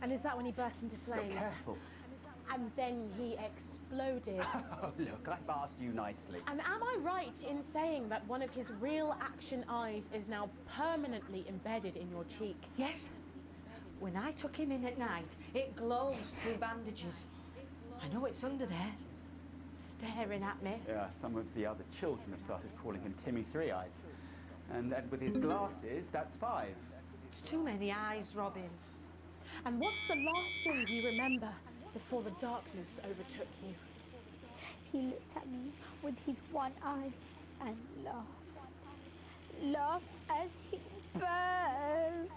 And is that when he burst into flames? Be careful. And then he exploded. Oh, look, I've asked you nicely. And am I right in saying that one of his real action eyes is now permanently embedded in your cheek? Yes. When I took him in at night, it glows through bandages. I know it's under there. Staring at me. Yeah, some of the other children have started calling him Timmy Three Eyes. And with his glasses, that's 5. It's too many eyes, Robin. And what's the last thing you remember before the darkness overtook you? He looked at me with his one eye and laughed. Laughed as he burned.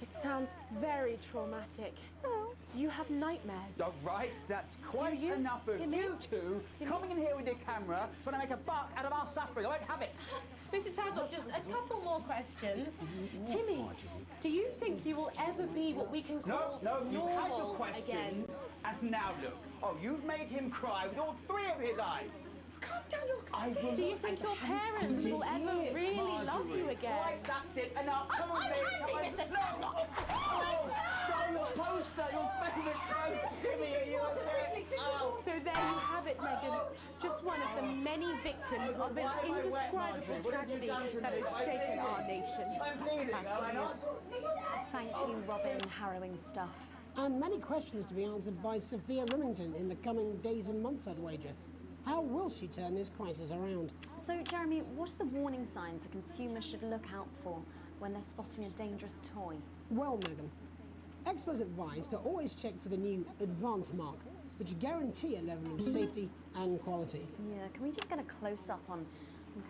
It sounds very traumatic. Oh. Do you have nightmares? Oh, right, that's quite enough of you two coming in here with your camera trying to make a buck out of our suffering. I won't have it. Mr. Tadlock, just a couple more questions. Timmy, do you think you will ever be what we can call No, you've had your normal questions, again? and now look. Oh, you've made him cry with all 3 of his eyes. Calm down, you're Do you think your parents will ever really love you again? Right, that's it. Enough. Come on, baby. I'm happy, Mr. Tadlock. Oh, your poster, your favourite poster. Timmy, are you okay? Oh. So there you have it, Megan. Just one of the many victims of an indescribable tragedy that has shaken our nation. I'm bleeding, am I not? Thank you, Robin. Harrowing stuff. And many questions to be answered by Sophia Remington in the coming days and months, I'd wager. How will she turn this crisis around? So, Jeremy, what are the warning signs a consumer should look out for when they're spotting a dangerous toy? Well, Megan, experts advise to always check for the new Advanced mark, which guarantee a level of safety and quality. Yeah, can we just get a close-up on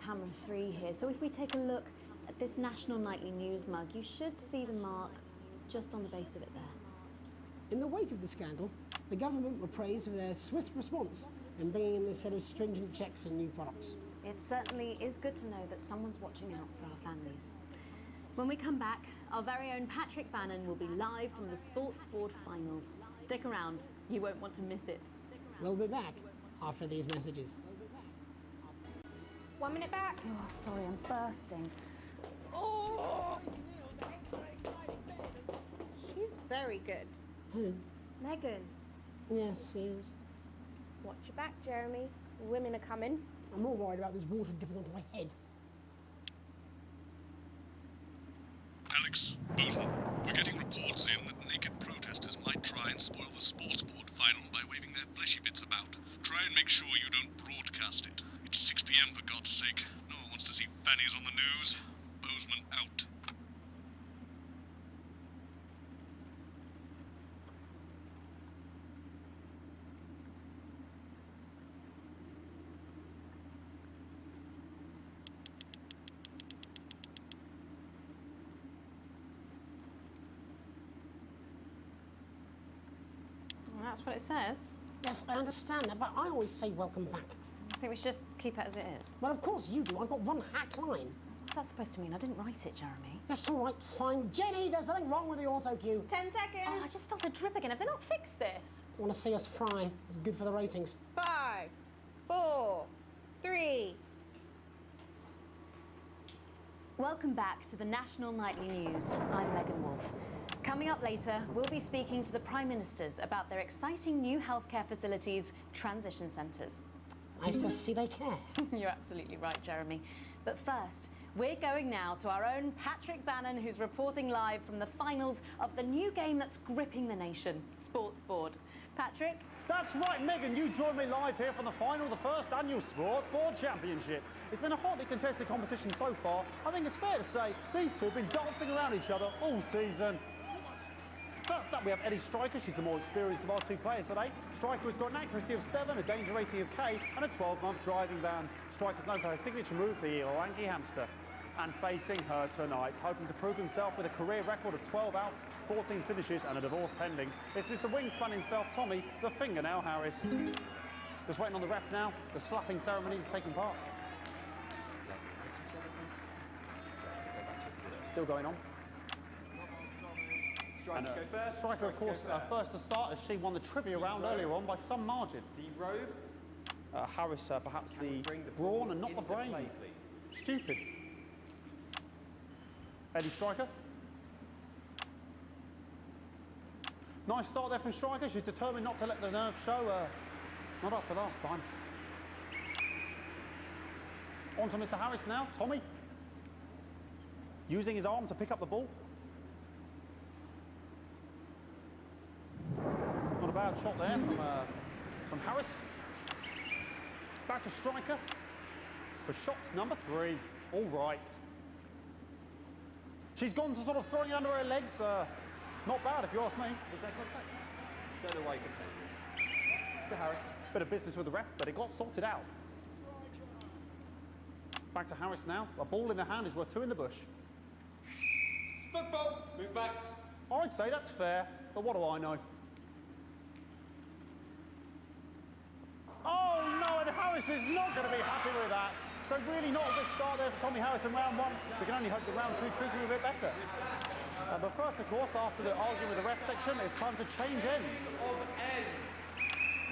camera 3 here? So if we take a look at this National Nightly News mug, you should see the mark just on the base of it there. In the wake of the scandal, the government were praised for their swift response in bringing in this set of stringent checks on new products. It certainly is good to know that someone's watching out for our families. When we come back, our very own Patrick Bannon will be live from the Sports Board Finals. Stick around, you won't want to miss it. We'll be back after these messages. 1 minute back. Oh, sorry, I'm bursting. Oh. She's very good. Who? Megan. Yes, she is. Watch your back, Jeremy. Women are coming. I'm more worried about this water dripping onto my head. Alex, Boson, we're getting reports in that naked protesters might try and spoil the Sports Board final by waving their fleshy bits about. Try and make sure you don't broadcast it. It's 6 p.m. for God's sake. No one wants to see fannies on the news. Bozeman out. That's what it says. Yes, I understand that, but I always say welcome back. I think we should just keep it as it is. Well, of course you do. I've got one hack line. What's that supposed to mean? I didn't write it, Jeremy. That's all right, fine. Jenny, there's something wrong with the auto cue. 10 seconds. Oh, I just felt a drip again. Have they not fixed this? Want to see us fry? It's good for the ratings. 5, 4, 3. Welcome back to the National Nightly News. I'm Megan Wolfe. Coming up later, we'll be speaking to the Prime Ministers about their exciting new healthcare facilities, transition centres. Nice to see they care. You're absolutely right, Jeremy. But first, we're going now to our own Patrick Bannon, who's reporting live from the finals of the new game that's gripping the nation, Sports Board. Patrick? That's right, Megan. You join me live here from the final of the first annual Sports Board Championship. It's been a hotly contested competition so far. I think it's fair to say these two have been dancing around each other all season. First up, we have Ellie Striker. She's the more experienced of our 2 players today. Striker has got an accuracy of 7, a danger rating of K, and a 12-month driving ban. Striker's known for her signature move, the Orangi Hamster. And facing her tonight, hoping to prove himself with a career record of 12 outs, 14 finishes, and a divorce pending, it's Mr. Wingspan himself, Tommy, the Fingernail Harris. Just waiting on the ref now. The slapping ceremony is taking part. Still going on. Striker go first. Striker, of course, first to start as she won the trivia round earlier on by some margin. D-robe. Harris, perhaps the brawn and not the brain. Stupid. Eddie Striker. Nice start there from striker. She's determined not to let the nerves show. Not after last time. On to Mr. Harris now. Tommy. Using his arm to pick up the ball. Not a bad shot there from Harris. Back to striker for shots number 3. All right. She's gone to sort of throwing it under her legs. Not bad if you ask me. Was there contact? Don't know why you complained. To Harris. Bit of business with the ref, but it got sorted out. Back to Harris now. A ball in the hand is worth 2 in the bush. Football. Move back. I'd say that's fair, but what do I know? Oh no, and Harris is not going to be happy with that. So really not a good start there for Tommy Harris in round 1. We can only hope that round 2 treats him a bit better. But first, of course, after the argument with the ref section, it's time to change ends.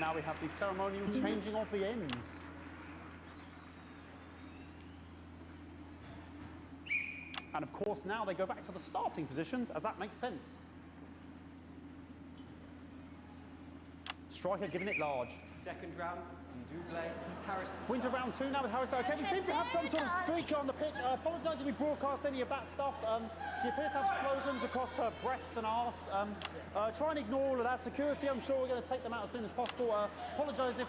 Now we have the ceremonial changing of the ends. And of course, now they go back to the starting positions, as that makes sense. Striker giving it large. Second round, double. Harris. Winter round 2 now with Harris. Okay, we seem to have some sort of streak on the pitch. I apologise if we broadcast any of that stuff. She appears to have slogans across her breasts and arse. Try and ignore all of that. Security, I'm sure we're going to take them out as soon as possible. Apologise if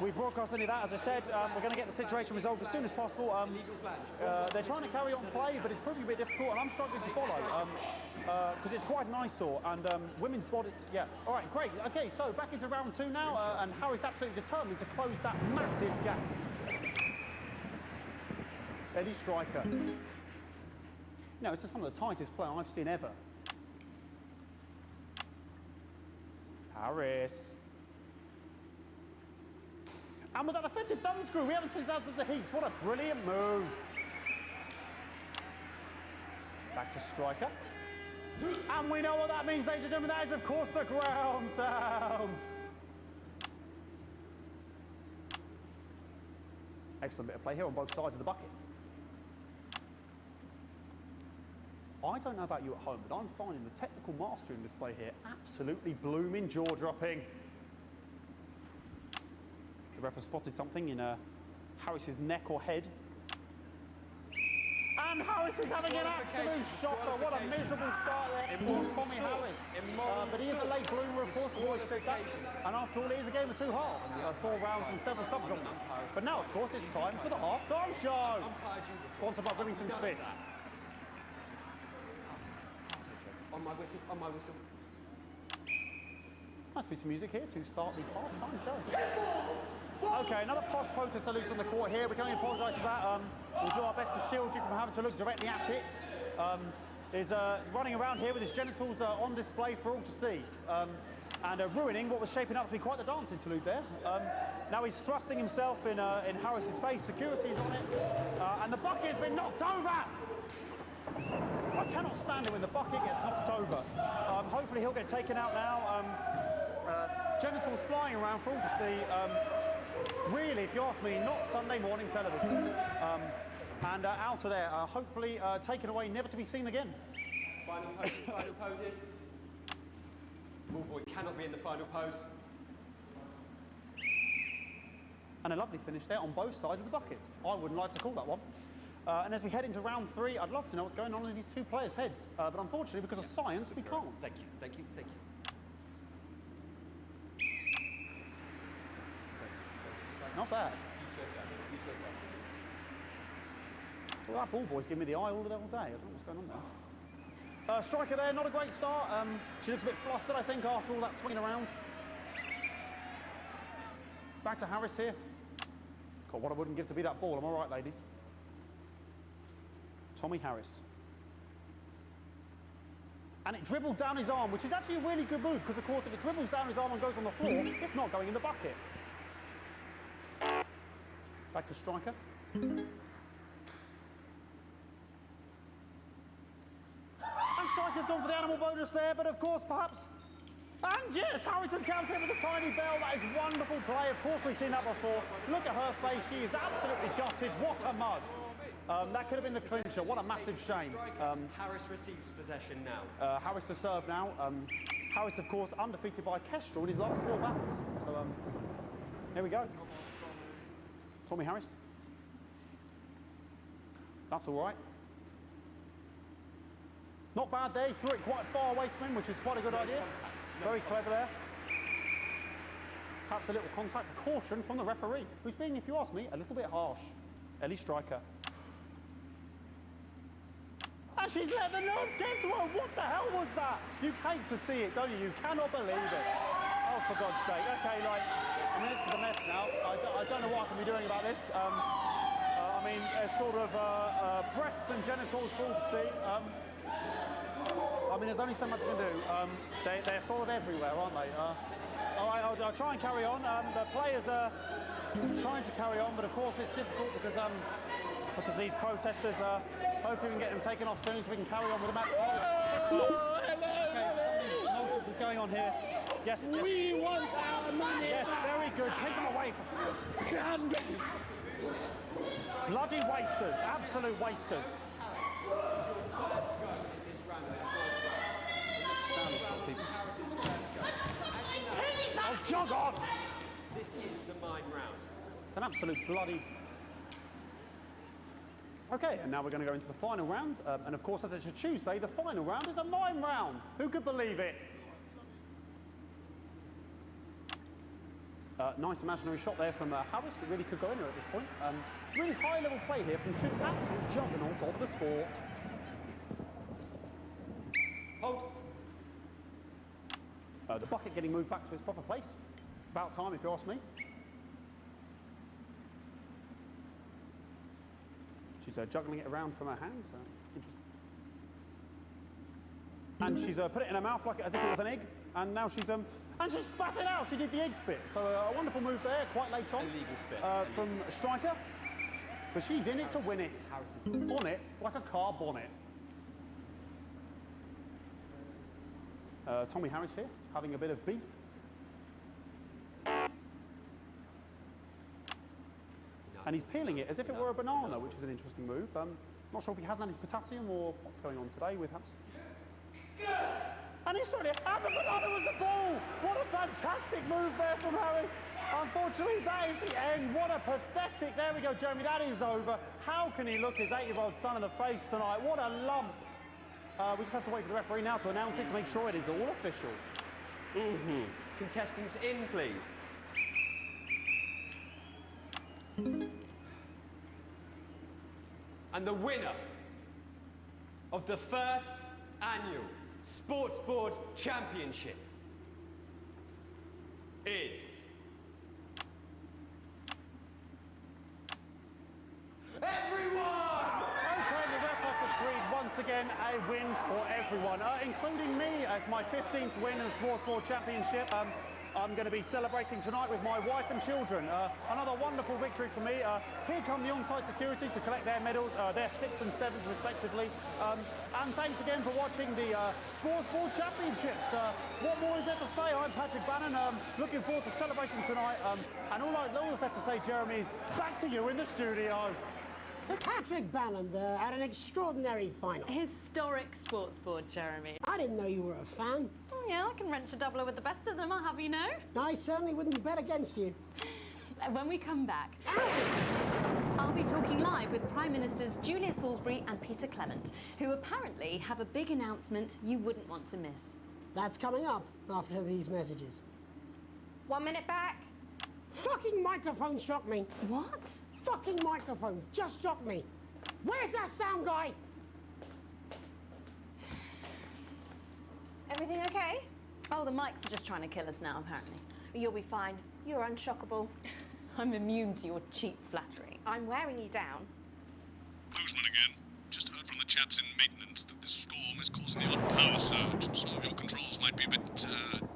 we broadcast any of that. As I said, we're going to get the situation resolved as soon as possible. They're trying to carry on play, but it's proving a bit difficult, and I'm struggling to follow. Because it's quite an eyesore, and women's body, yeah. All right, great. Okay, so back into round 2 now, and Harris absolutely determined to close that massive gap. Eddie Striker. You know, it's just some of the tightest play I've seen ever. Harris. And was that offensive thumb screw? We haven't seen that since the heats. What a brilliant move. Back to Striker. And we know what that means, ladies and gentlemen. That is, of course, the ground sound. Excellent bit of play here on both sides of the bucket. I don't know about you at home, but I'm finding the technical mastering display here absolutely blooming jaw-dropping. The ref has spotted something in Harris's neck or head. And Harris is having an absolute shocker. What a miserable start there for Tommy Harris. But he is a late bloomer, of course, the boys said that. And after all, it is a game of 2 halves. 4 rounds and 7 subgenres. But now, of course, it's time for the half-time show. Sponsored by Remington Smith. On my whistle, on my whistle. Must be some music here to start the half-time show. Okay, another posh protester loose on the court here. We can only apologise for that. We'll do our best to shield you from having to look directly at it. Is running around here with his genitals on display for all to see. And ruining what was shaping up to be quite the dance interlude there. Now he's thrusting himself in Harris's face. Security's on it. And the bucket has been knocked over! I cannot stand it when the bucket gets knocked over. Hopefully he'll get taken out now. Genitals flying around for all to see. Really, if you ask me, not Sunday morning television. And out of there, hopefully taken away, never to be seen again. Final poses, final poses. Ball boy cannot be in the final pose. And a lovely finish there on both sides of the bucket. I wouldn't like to call that one. And as we head into round 3, I'd love to know what's going on in these 2 players' heads. But unfortunately, because of science, we can't. Thank you, thank you, thank you. Not bad. Well, that ball boy's giving me the eye all day. I don't know what's going on there. Striker there, not a great start. She looks a bit flustered, I think, after all that swinging around. Back to Harris here. God, what I wouldn't give to be that ball. I'm all right, ladies. Tommy Harris. And it dribbled down his arm, which is actually a really good move, because, of course, if it dribbles down his arm and goes on the floor, it's not going in the bucket. Back to Striker. And Striker's gone for the animal bonus there, but of course, perhaps... And yes, Harris has counted with a tiny bell. That is wonderful play. Of course, we've seen that before. Look at her face. She is absolutely gutted. What a mud. That could have been the clincher. What a massive shame. Harris receives possession now. Harris to serve now. Harris, of course, undefeated by Kestrel in his last 4 battles. So, here we go. Tommy Harris. That's all right. Not bad there. He threw it quite far away from him, which is quite a good idea. Very clever there. Perhaps a little contact, a caution from the referee, who's being, if you ask me, a little bit harsh. Ellie Striker. And she's let the nerves get to her. What the hell was that? You hate to see it, don't you? You cannot believe it. Oh, for God's sake. Okay, like, I mean, this is a mess now. I don't know what I can be doing about this. I mean, sort of breasts and genitals for all to see. I mean, there's only so much I can do. They're sort of everywhere, aren't they? All right, I'll try and carry on. The players are trying to carry on, but of course it's difficult because these protesters, hopefully we can get them taken off soon so we can carry on with the match. Nonsense is going on here. Yes. We want our money. Yes, very good. Take them away. Bloody wasters, absolute wasters. Oh, jog on! This is the mime round. It's an absolute bloody... Okay, and now we're going to go into the final round. And of course, as it's a Tuesday, the final round is a mime round. Who could believe it? Nice imaginary shot there from Harris. It really could go anywhere at this point. Really high-level play here from 2 absolute juggernauts of the sport. Hold. The bucket getting moved back to its proper place. About time, if you ask me. She's juggling it around from her hands. And she's put it in her mouth like as if it was an egg. And now she's and she spat it out. She did the egg spit. So a wonderful move there, quite late on. Illegal spit. From Striker. But she's in it to win it. Harris is on it like a car bonnet. Tommy Harris here, having a bit of beef. And he's peeling it as if it were a banana, which is an interesting move. Not sure if he hasn't had his potassium or what's going on today with Harris. And he's throwing it, and the banana was the ball! What a fantastic move there from Harris. Unfortunately, that is the end. What a pathetic, there we go, Jeremy, that is over. How can he look his 8-year-old son in the face tonight? What a lump. We just have to wait for the referee now to announce it to make sure it is all official. Contestants in, please. And the winner of the first annual Sports Board Championship is... everyone! Okay, the ref has decreed once again a win for everyone, including me as my 15th win in the Sports Board Championship. I'm going to be celebrating tonight with my wife and children. Another wonderful victory for me. Here come the on-site security to collect their medals, their 6th and 7th respectively. And thanks again for watching the Sports Board Championships. What more is there to say? I'm Patrick Bannon, looking forward to celebrating tonight. And all I always have to say, Jeremy, is back to you in the studio. Patrick Bannon there at an extraordinary final. Historic sports board, Jeremy. I didn't know you were a fan. Oh, yeah, I can wrench a doubler with the best of them, I'll have you know. I certainly wouldn't bet against you. When we come back, I'll be talking live with Prime Ministers Julia Salisbury and Peter Clement, who apparently have a big announcement you wouldn't want to miss. That's coming up after these messages. 1 minute back. Fucking microphone struck me. What? Fucking microphone just struck me. Where's that sound guy? Everything okay? Oh, the mics are just trying to kill us now, apparently. You'll be fine. You're unshockable. I'm immune to your cheap flattery. I'm wearing you down. Boozman again. Just heard from the chaps in maintenance that this storm is causing the odd power surge. Some of your controls might be a bit,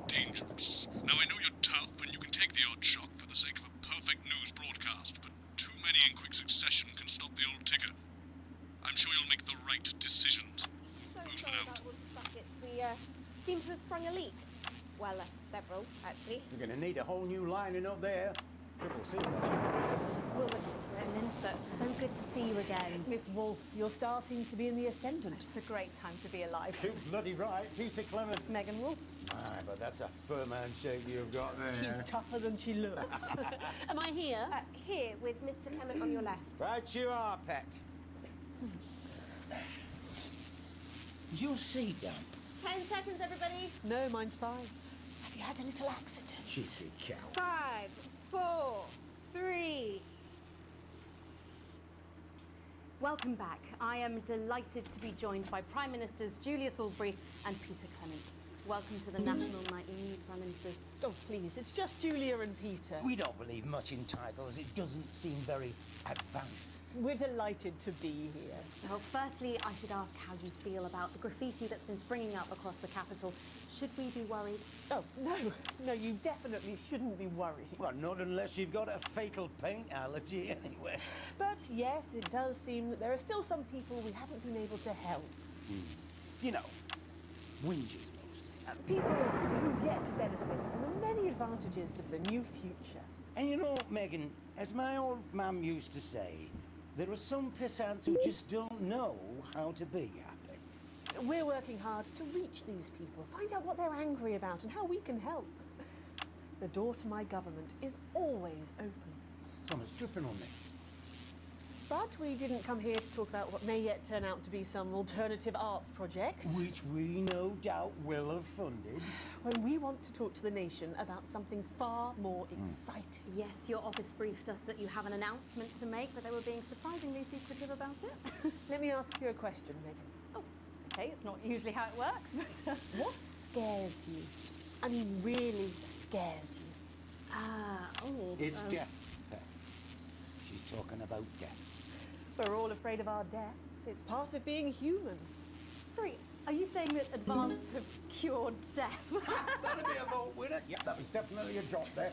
dangerous. Now, I know you're tough and you can take the odd shock for the sake of a perfect news broadcast, but too many in quick succession can stop the old ticker. I'm sure you'll make the right decisions. Boozman out. We seem to have sprung a leak. Well, several, actually. You're going to need a whole new lining up there. Triple C. We'll look into Minister, it's so good to see you again. Miss Wolfe, your star seems to be in the ascendant. It's a great time to be alive. Too bloody right. Peter Clement. Megan Wolfe. Aye, but that's a firm handshake you've got there. She's tougher than she looks. Am I here? Here, with Mr. Clement on your left. Right you are, pet. Is your seat damp? 10 seconds, everybody. No, mine's fine. Have you had a little accident? Chissy cow. 5, 4, 3. Welcome back. I am delighted to be joined by Prime Ministers Julia Salisbury and Peter Clement. Welcome to the National Nightly News, Prime Ministers. Oh, please, it's just Julia and Peter. We don't believe much in titles. It doesn't seem very advanced. We're delighted to be here. Well, firstly, I should ask how you feel about the graffiti that's been springing up across the capital. Should we be worried? Oh, no, you definitely shouldn't be worried. Well, not unless you've got a fatal paint allergy anyway. But yes, it does seem that there are still some people we haven't been able to help. You know, whinges mostly. People who've yet to benefit from the many advantages of the new future. And you know, Megan, as my old mum used to say, there are some pissants who just don't know how to be happy. We're working hard to reach these people, find out what they're angry about and how we can help. The door to my government is always open. Someone's dripping on me. But we didn't come here to talk about what may yet turn out to be some alternative arts project. Which we no doubt will have funded. When we want to talk to the nation about something far more exciting. Yes, your office briefed us that you have an announcement to make, but they were being surprisingly secretive about it. Let me ask you a question, Megan. Oh, okay, it's not usually how it works, but... What scares you? I mean, really scares you? It's death, Pet. She's talking about death. We're all afraid of our deaths. It's part of being human. Sorry, are you saying that advance have cured death? That'll be a vote winner. Yeah, that was definitely a drop there.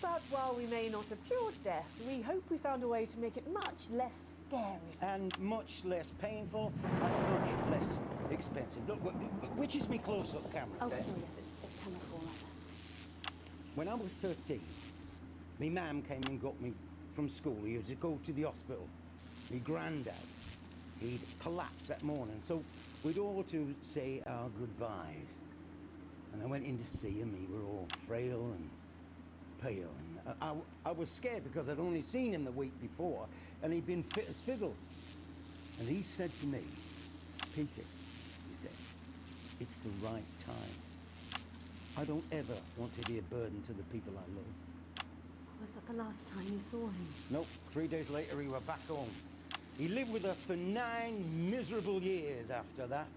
But while we may not have cured death, we hope we found a way to make it much less scary. And much less painful and much less expensive. Look, which is me close-up camera Oh, there? sorry, yes, it's camera 4 like that. When I was 13, me mum came and got me from school. He had to go to the hospital. Me granddad, he'd collapsed that morning, so we'd all to say our goodbyes. And I went in to see him. He were all frail and pale. And I was scared because I'd only seen him the week before, and he'd been fit as fiddle. And he said to me, Peter, he said, it's the right time. I don't ever want to be a burden to the people I love. Was that the last time you saw him? Nope, 3 days later he were back home. He lived with us for 9 miserable years after that.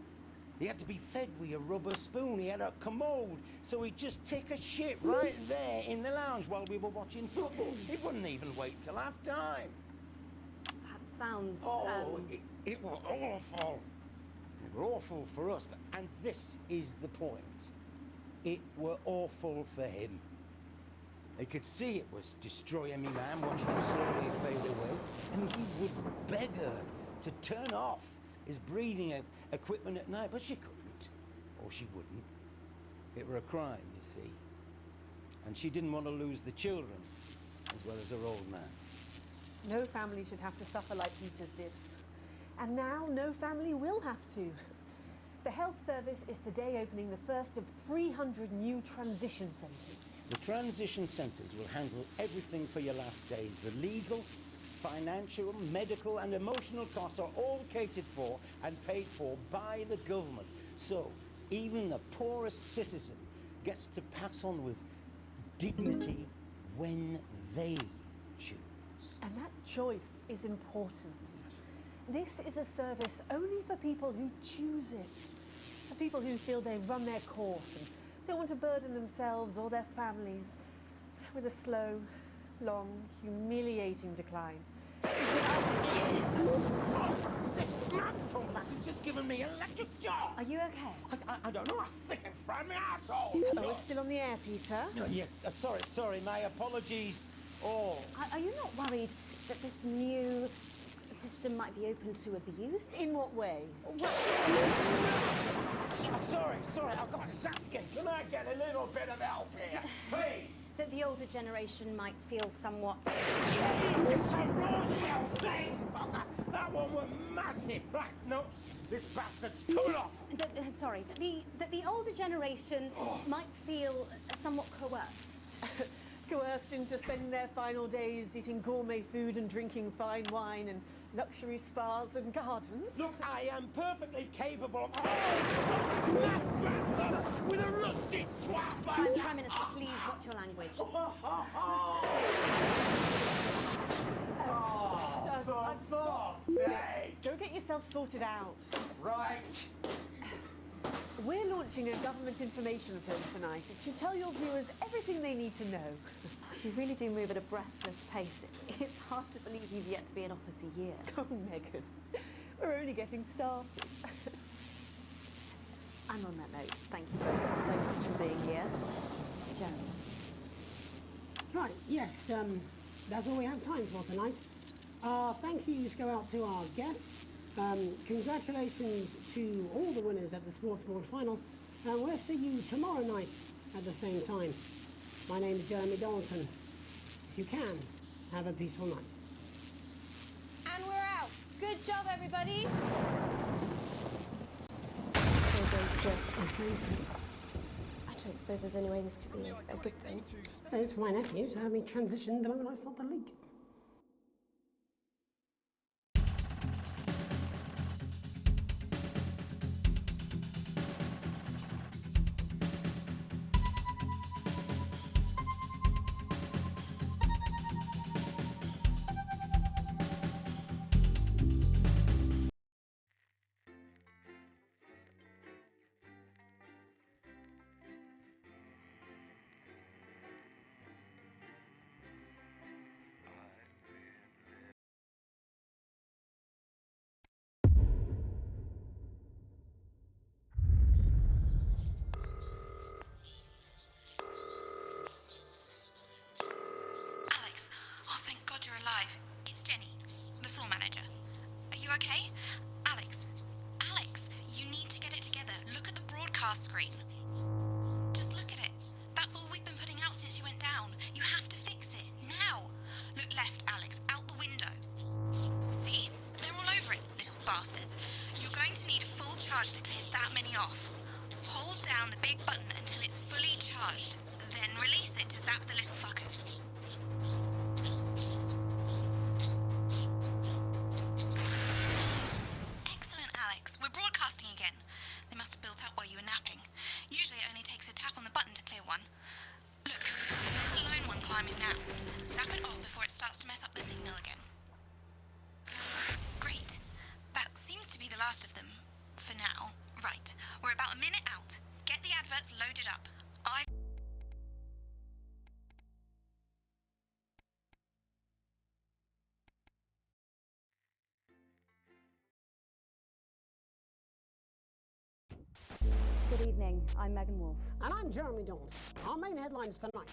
He had to be fed with a rubber spoon. He had a commode, so he'd just take a shit right there in the lounge while we were watching football. He wouldn't even wait till half-time. That sounds... It was awful. It were awful for us, and this is the point. It were awful for him. He could see it was destroying me, man, watching him slowly fade away. And he would beg her to turn off his breathing equipment at night, but she couldn't, or she wouldn't. It were a crime, you see. And she didn't want to lose the children, as well as her old man. No family should have to suffer like Peter's did. And now no family will have to. The health service is today opening the first of 300 new transition centres. The transition centres will handle everything for your last days. The legal, financial, medical and emotional costs are all catered for and paid for by the government. So even the poorest citizen gets to pass on with dignity when they choose. And that choice is important. This is a service only for people who choose it. For people who feel they've run their course and don't want to burden themselves or their families with a slow, long, humiliating decline. You've just given me an electric shock. Are you okay? I don't know. I think it fried my asshole. Oh, we're still on the air, Peter. Yes, sorry. My apologies. All. Are you not worried that this new system might be open to abuse? In what way? Sorry. I've got a again. Can I get a little bit of help here? Please. that the older generation might feel somewhat... Jesus, a raw shell face, fucker! That one was massive! Right, no, this bastard's coming off! Sorry, that the older generation might feel somewhat coerced. Coerced into spending their final days eating gourmet food and drinking fine wine and luxury spas and gardens. Look, I am perfectly capable of... with a rusty twat! Prime Minister, please watch your language. For fuck's sake! Go get yourself sorted out. Right. We're launching a government information film tonight. It should tell your viewers everything they need to know. You really do move at a breathless pace. It's hard to believe you've yet to be in office a year. Oh, Megan, we're only getting started. And on that note, thank you both so much for being here. Jeremy. Right, yes, that's all we have time for tonight. Thank yous go out to our guests. Congratulations to all the winners at the Sports Board final. And we'll see you tomorrow night at the same time. My name is Jeremy Dalton. If you can, have a peaceful night. And we're out. Good job, everybody. So great, Jess. I don't suppose there's any way this could be a good thing. It's my nephew, so let me transition the moment I start the leak. Alex, oh thank God you're alive. It's Jenny, the floor manager. Are you okay? Alex, you need to get it together. Look at the broadcast screen. Just look at it. That's all we've been putting out since you went down. You have to fix it, now. Look left, Alex, out the window. See? They're all over it, little bastards. You're going to need a full charge to clear that many off. Hold down the big button until it's fully charged. Then release it to zap the little fuckers. Excellent, Alex. We're broadcasting again. They must have built up while you were napping. Usually it only takes a tap on the button to clear one. Look, there's a lone one climbing now. Zap it off before it starts to mess up the signal again. Great. That seems to be the last of them. For now. Right. We're about a minute out. Get the adverts loaded up. Good evening, I'm Megan Wolf. And I'm Jeremy Dalton. Our main headlines tonight.